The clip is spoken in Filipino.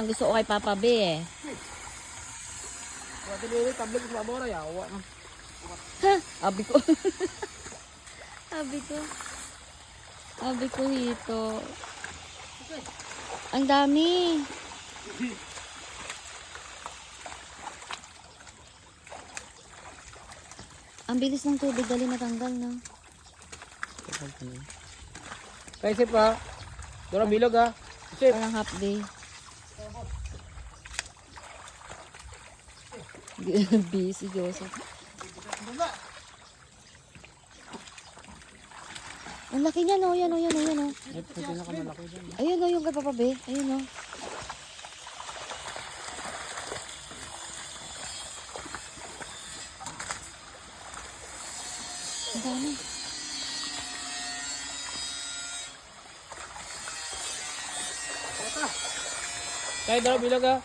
Ang gusto ko kay Papa B eh. Wala din tablet sa babora yawa. Ha? Abi ko. Abi ko. Abi ko hito. Ang dami. Ang bilis ng tubig, dali matanggal na. Kaya pa. Dora bilog ha. Sip. Parang half day. Busy Joseph. Ang laki niya no, yan o, yan o, yan o. Ayun o, yung kay Papa B. Ayun o. Ang dami. Kaya dora bilog ha.